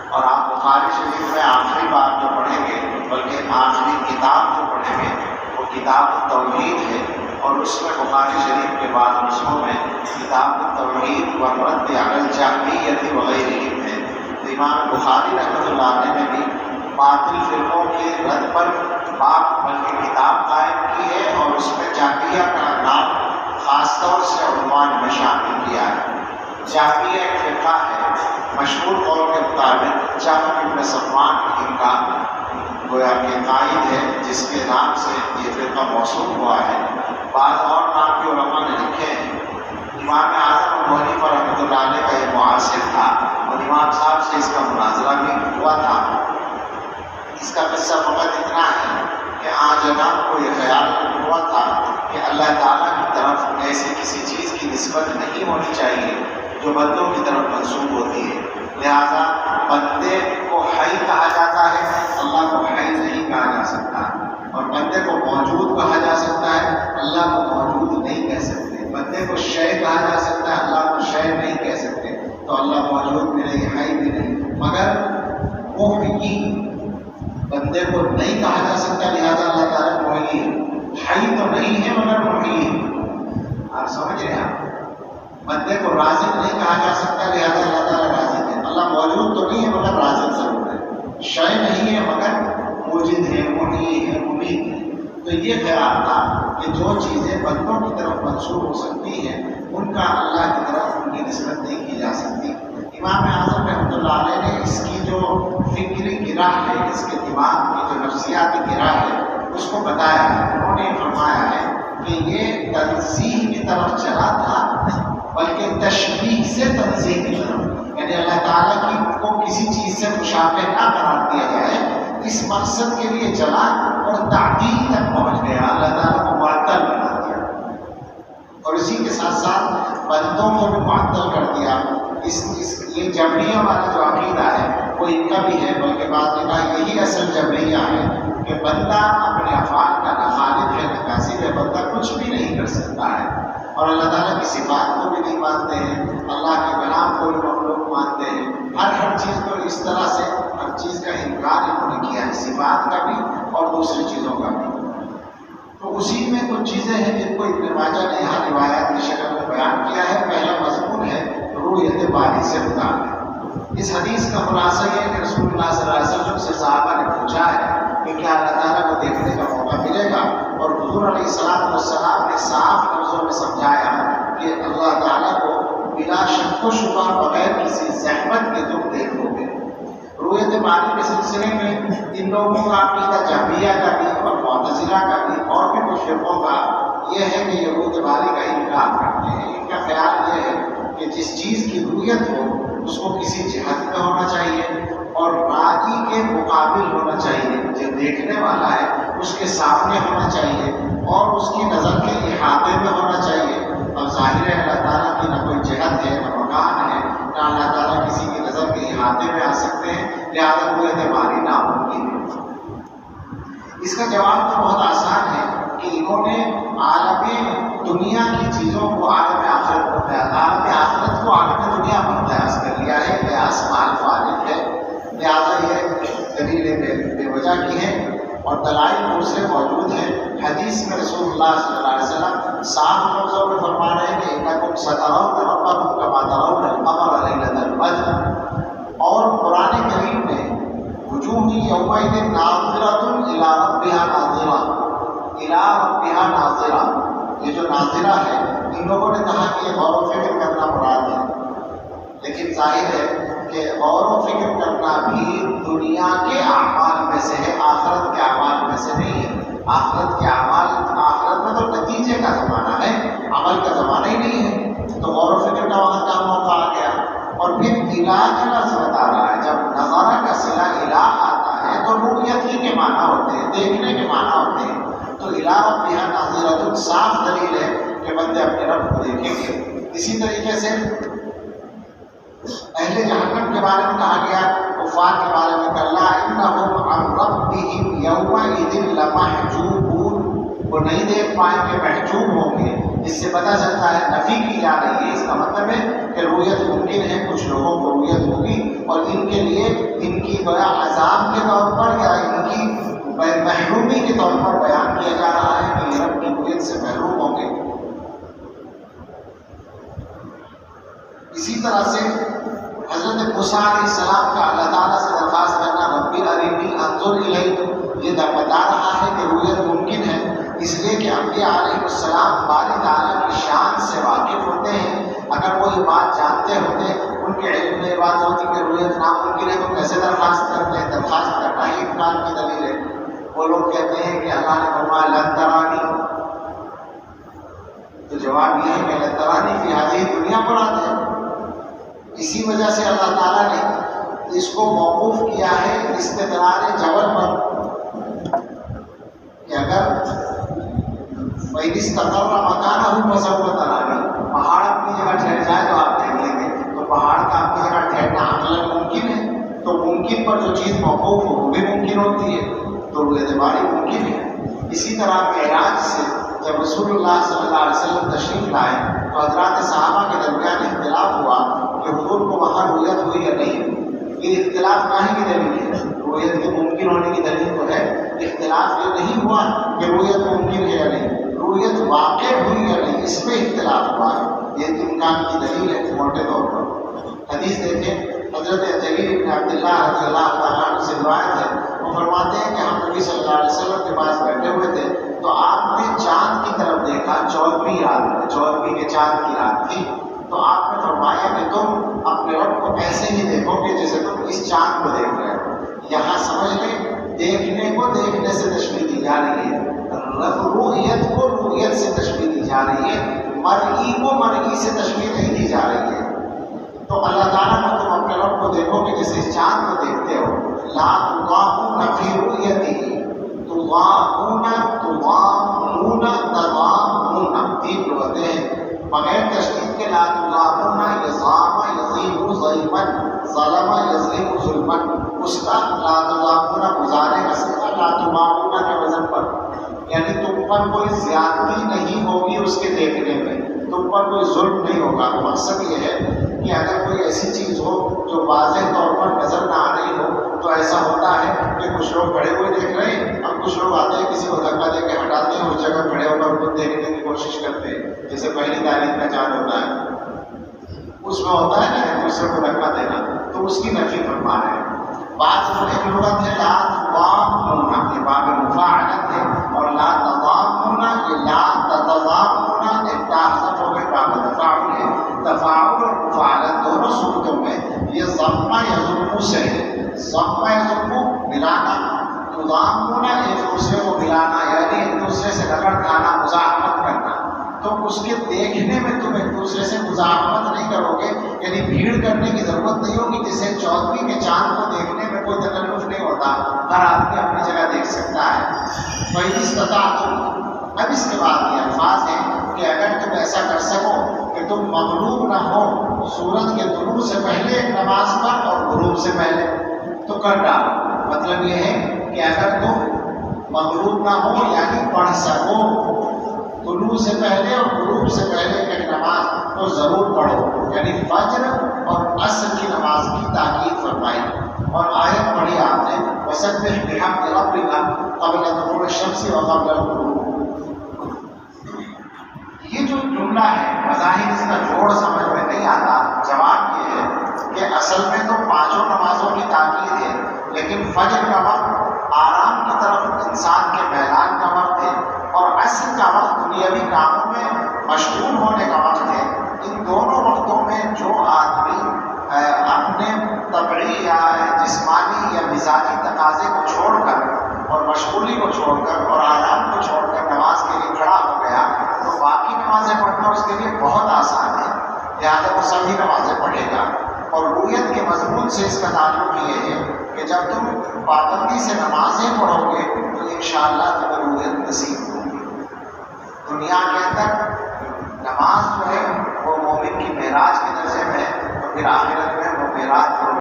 اور آپ بخاری شریف میں آخری بات جو پڑھیں گے، بلکہ آخری کتاب جو پڑھیں گے وہ کتاب توحید ہے، اور اس میں بخاری شریف کے بعد نسخوں میں کتاب توحید و رد علی الجہمیۃ وغیرہ ہے۔ امام بخاری رحمۃ اللہ علیہ نے بھی باطل فرقوں کے رد پر باب بلکہ کتاب قائم کی ہے، اور اس میں جہمیہ کا نام خاص طور سے عنوان میں شامل کیا ہے۔ جہمیہ ایک فرقہ ہے، مشہور قول کے مطابق جہم بن صفوان ان کا گویا کہ قائد ہے، جس کے نام سے یہ فرقہ موصول ہوا ہے۔ بعض اور نام کے علماء نے لکھے ہیں۔ امام اعظم ابو حنیفہ رحمۃ اللہ علیہ کا یہ معاصر تھا، اور امام صاحب سے اس کا مناظرہ بھی ہوا تھا۔ اس کا قصہ فقط اتنا ہے کہ جناب کو یہ خیال ہوا تھا کہ اللہ تعالیٰ کی طرف ایسی کسی چیز کی نسبت نہیں ہونی چاہیے جو بندوں کی طرف منسوب ہوتی ہے، لہذا بندے کو حی کہا جاتا ہے، اللہ کو حی نہیں کہا جا سکتا، اور بندے کو موجود کہا جا سکتا ہے، اللہ کو موجود نہیں کہہ سکتے، بندے کو شے کہا جا سکتا ہے، اللہ کو شے نہیں کہہ سکتے، تو اللہ موجود بھی نہیں، حی بھی نہیں، مگر محیی بندے کو نہیں کہا جا سکتا، لہذا اللہ تعالیٰ محیی ہے۔ حی تو نہیں ہے مگر محیی ہے، آپ سمجھ رہے ہیں؟ بندے کو رازق نہیں کہا جا سکتا، لہذا اللہ تعالیٰ رازق ہے۔ اللہ موجود تو نہیں ہے مگر رازق ضرور ہے، شے نہیں ہے مگر موجود ہے، محیی ہے، ممید ہے۔ تو یہ خیال تھا کہ جو چیزیں بندوں کی طرف منسوب ہو سکتی ہیں ان کا اللہ کی طرف ان کی نسبت نہیں کی جا سکتی۔ امام اعظم رحمۃ اللہ علیہ نے اس کی جو فکری گرہ ہے، اس کے دماغ کی جو نفسیاتی گرہ ہے، اس کو بتایا ہے۔ انہوں نے فرمایا ہے کہ یہ تنزیہ کی طرف چلا تھا، بلکہ تشبیہ سے تنزیہ کی طرف، یعنی اللہ تعالیٰ کی کو کسی چیز سے مشابہ نہ قرار دیا جائے، اس مقصد کے لیے چلا اور تعطیل تک پہنچ گیا، اللہ تعالیٰ کو معطل بنا دیا، اور اسی کے ساتھ ساتھ بندوں کو بھی معطل کر دیا۔ یہ جبریہ والا جو عقیدہ ہے وہ ان کا بھی ہے، بلکہ بعض نے کہا یہی اصل جبریہ ہے کہ بندہ اپنے افعال کا نہ خالق ہے نہ کاسب ہے، بندہ کچھ بھی نہیں کر سکتا ہے، اور اللہ تعالیٰ کی صفات کو بھی نہیں مانتے ہیں، اللہ کے کلام کو بھی مخلوق مانتے ہیں، ہر چیز کو اس طرح سے ہر چیز کا انکار انہوں نے کیا ہے، صفات کا بھی اور دوسری چیزوں کا بھی۔ تو اسی میں کچھ چیزیں ہیں جن کو ابن ماجہ نے یہاں روایات کی شکل میں بیان کیا ہے۔ پہلا مضمون ہے رؤیت باری سے متعلق۔ اس حدیث کا خلاصہ یہ ہے کہ رسول اللہ صلی اللہ علیہ وسلم سے صحابہ نے پوچھا ہے کہ کیا اللہ تعالیٰ کو دیکھنے کا موقع ملے گا، اور حضور علیہ السلام نے صاف لفظوں میں سمجھایا کہ اللہ تعالیٰ کو بلا شک و شبہ بغیر کسی زحمت کے تم دیکھو گے۔ رؤیت باری کے سلسلے میں ان لوگوں کا عقیدہ جہمیہ کا بھی اور معتزلہ کا بھی اور بھی کچھ فرقوں کا یہ ہے کہ یہ رؤیت باری کا انکار کرتے ہیں۔ ان کا خیال یہ ہے کہ جس چیز کی رؤیت ہو اس کو کسی جہت میں ہونا چاہیے اور رائی کے مقابل ہونا چاہیے، جو دیکھنے والا ہے اس کے سامنے ہونا چاہیے اور اس کی نظر کے احاطے میں ہونا چاہیے۔ اب ظاہر ہے اللہ تعالیٰ کی نہ کوئی جہت ہے نہ مکان ہے، نہ اللہ تعالیٰ کسی کی نظر کے احاطے میں آ سکتے ہیں، لہٰذا رؤیت باری ناممکن ہے۔ اس کا جواب تو بہت آسان ہے کہ انہوں نے عالم دنیا کی چیزوں کو عالم آخرت پر قیاس، عالم آخرت کو عالم دنیا پر قیاس کر لیا ہے۔ قیاس مال فارغ ہے، لہٰذا یہ دلیل بے وجہ کی ہے، اور دلائل دوسرے موجود ہیں۔ حدیث میں رسول اللہ صلی اللہ علیہ وسلم صاف لفظوں میں فرما رہے ہیں کہ انکم سترون ربکم کما ترون القمر لیلۃ البدر، اور قرآن کریم میں وجوہ یومئذ ناظرۃ الی ربها ناظرہ، الی ربها ناظرہ، یہ جو ناظرہ ہے ان لوگوں نے کہا کہ یہ غور و فکر کرنا مراد ہے، لیکن ظاہر ہے کہ غور و فکر کرنا بھی دنیا کے اعمال میں سے ہے، آخرت کے اعمال میں سے نہیں ہے۔ آخرت کے اعمال، آخرت میں تو نتیجے کا زمانہ ہے، عمل کا زمانہ ہی نہیں ہے، تو غور و فکر کا وہاں کا موقع آ گیا۔ اور پھر الہ کا لفظ بتا رہا ہے، جب نظارہ کا صلہ الہ آتا ہے تو رؤیت ہی کے معنی ہوتے ہیں، دیکھنے کے معنی ہوتے ہیں، تو الہ ربها ناظرۃ صاف دلیل ہے کہ بندے اپنے رب کو دیکھیں گے۔ اسی طریقے سے اہل جہنم کے بارے میں کہا گیا، کفار کے بارے میں کلا انہم عن ربہم یومئذ لمحجوبون، وہ نہیں دیکھ پائیں گے، محجوب ہوں گے۔ اس سے پتہ چلتا ہے نفی کی جا رہی ہے، اس کا مطلب ہے کہ رؤیت ممکن ہے، کچھ لوگوں کو رؤیت ہوگی اور ان کے لیے ان کی گویا عذاب کے طور پر یا ان کی محرومی کے طور پر بیان کیا جا رہا ہے کہ یہ رب کی رؤیت سے محروم ہوں گے۔ اسی طرح سے حضرت موسیٰ علیہ السلام کا اللہ تعالیٰ سے درخواست کرنا ربی ارنی انظر الیک، یہ بتا رہا ہے کہ رؤیت ممکن ہے، اس لیے کہ انبیاء علیہ السلام باری تعالیٰ کی شان سے واقف ہوتے ہیں۔ اگر وہ یہ بات جانتے ہوتے، ان کے علم میں یہ بات ہوتی کہ رؤیت ناممکن ہے تو کیسے درخواست کرتے ہیں؟ درخواست کرنا ہی امکان کی دلیل ہے۔ وہ لوگ کہتے ہیں کہ اللہ نے فرمایا لن ترانی، تو جواب یہ ہے کہ لن ترانی فی ہذہ دنیا مراد ہے۔ اسی وجہ سے اللہ تعالیٰ نے اس کو موقوف کیا ہے استدلال جبل پر کہ اگر فَإِنِ اسْتَقَرَّ مَكَانَهُ فَسَوْفَ تَرَانِي، پہاڑ اپنی جگہ ٹھہر جائے تو آپ دیکھ لیں گے۔ تو پہاڑ کا اپنی جگہ ٹھہرنا عقلاً ممکن ہے، تو ممکن پر جو چیز موقوف ہو وہ بھی ممکن ہوتی ہے، تو رؤیت باری ممکن ہے۔ اسی طرح معراج سے جب رسول اللہ صلی اللہ علیہ وسلم تشریف لائے تو حضرات صحابہ کے درمیان اختلاف ہوا کہ حضور کو وہاں رؤیت ہوئی یا نہیں۔ یہ اختلاف کہیں کی دلیل ہے؟ رؤیت کے ممکن ہونے کی دلیل تو ہے، اختلاف یہ نہیں ہوا کہ رؤیت ممکن ہے یا نہیں، رؤیت واقع ہوئی یا نہیں، اس میں اختلاف ہوا ہے۔ یہ امکان کی دلیل ہے موٹے طور پر۔ حدیث دیکھیں، حضرت جریر بن عبداللہ رضی اللہ تعالیٰ عنہ سے روایت ہے، وہ فرماتے ہیں کہ ہم نبی صلی اللہ علیہ وسلم کے پاس بیٹھے ہوئے تھے تو آپ نے چاند کی طرف دیکھا، 14ویں رات میں، 14ویں کے چاند کی رات تھی، تو آپ نے فرمایا کہ تم اپنے رب کو ایسے ہی دیکھو کہ جیسے تم اس چاند کو دیکھ رہے ہو۔ یہاں سمجھ لیں، دیکھنے کو دیکھنے سے تشبیہ دی جا رہی ہے، رؤیت کو رؤیت سے تشبیہ دی جا رہی ہے، مرئی کو مرئی سے تشبیہ نہیں دی جا رہی ہے۔ تو اللہ تعالیٰ کو تم اپنے رب کو دیکھو کہ جیسے اس چاند کو دیکھتے ہو۔ لا تضامون فی رؤیتہ، تضامون تضامون تضامون، تین لغتیں ہیں بغیر تشدید کے۔ لا تضامون یضام یضیم ضیما، ظلم یظلم ظلما، اس کا لا تضامون گزارے کا صیغہ لا تضامون کے وزن پر، یعنی تم پر کوئی زیادتی نہیں ہوگی اس کے دیکھنے میں، تم پر کوئی ظلم نہیں ہوگا۔ مقصد یہ ہے کہ اگر کوئی ایسی چیز ہو جو واضح طور پر نظر نہ آ رہی ہو تو ایسا ہوتا ہے کہ کچھ لوگ کھڑے ہوئے دیکھ رہے ہیں، اب کچھ لوگ آتے ہیں کسی کو دھکا دے کے ہٹاتے ہیں، اس جگہ کھڑے ہو کر خود دیکھنے کی کوشش کرتے ہیں، جیسے پہلی تعلیم کا چاند ہوتا ہے، اس میں ہوتا ہے نا دوسرے کو دھکا دینا، تو اس کی نفی فرما رہے ہیں۔ بات ایک لغت ہے لا تضامون، یہ باب مفاعلت ہے، اور لا تضامون یہ لا تتضامون، ایک حذف ہو گئے، باب تفاعل ہے۔ تفاعل اور مفاعلت دونوں صورتوں میں یہ ضم یضم سے ہے، ضم یضم ملانا، تضامون ایک دوسرے کو ملانا، یعنی ایک دوسرے سے رگڑ کھانا، مزاحمت کرنا۔ تو اس کے دیکھنے میں تم ایک دوسرے سے مزاحمت نہیں کرو گے، یعنی بھیڑ کرنے کی ضرورت نہیں ہوگی، جسے 14ویں کے چاند کو دیکھنے میں کوئی تکلف نہیں ہوتا، ہر آدمی اپنی جگہ دیکھ سکتا ہے۔ وَإِنِ اسْتَطَعْتُمْ، اب اس کے بعد یہ الفاظ ہیں کہ اگر تم ایسا کر سکو کہ تم مغلوب نہ ہو سورج کے طلوع سے پہلے نماز پر اور غروب سے پہلے، تو کر ڈالو۔ مطلب یہ ہے کہ اگر تم مغلوب نہ ہو یعنی پڑھ سکو طلوع سے پہلے اور غروب سے پہلے ایک نماز، تو ضرور پڑھو، یعنی فجر اور عصر کی نماز کی تاکید فرمائی۔ اور آیت پڑھی آپ نے وَسَبِّحْ بِحَمْدِ رَبِّكَ قَبْلَ طُلُوعِ الشَّمْسِ وَقَبْلَ الْغُرُوبِ۔ یہ جو جملہ ہے بظاہر اس کا جوڑ سمجھ میں نہیں آتا، جواب یہ ہے کہ اصل میں تو پانچوں نمازوں کی تاکید ہے، لیکن فجر کا وقت آرام کی طرف انسان کے میلان کا وقت ہے، اور عصر کا وقت دنیاوی کاموں میں مشغول ہونے کا وقت ہے۔ ان دونوں وقتوں میں جو آدمی اپنے طبعی یا جسمانی یا مزاجی تقاضے کو چھوڑ کر اور مشغولی کو چھوڑ کر اور آرام کو چھوڑ کر نماز کے لیے کھڑا ہو گیا تو باقی نمازیں پڑھنا اس کے لیے بہت آسان ہے، لہٰذا وہ سبھی نمازیں پڑھے گا۔ اور رؤیت کے مضمون سے اس کا تعلق یہ ہے کہ جب تم پابندی سے نمازیں پڑھو گے تو انشاءاللہ تمہیں رؤیت نصیب ہوگی۔ دنیا کے اندر نماز جو ہے وہ مومن کی معراج کے درجے میں ہے، تو پھر آخر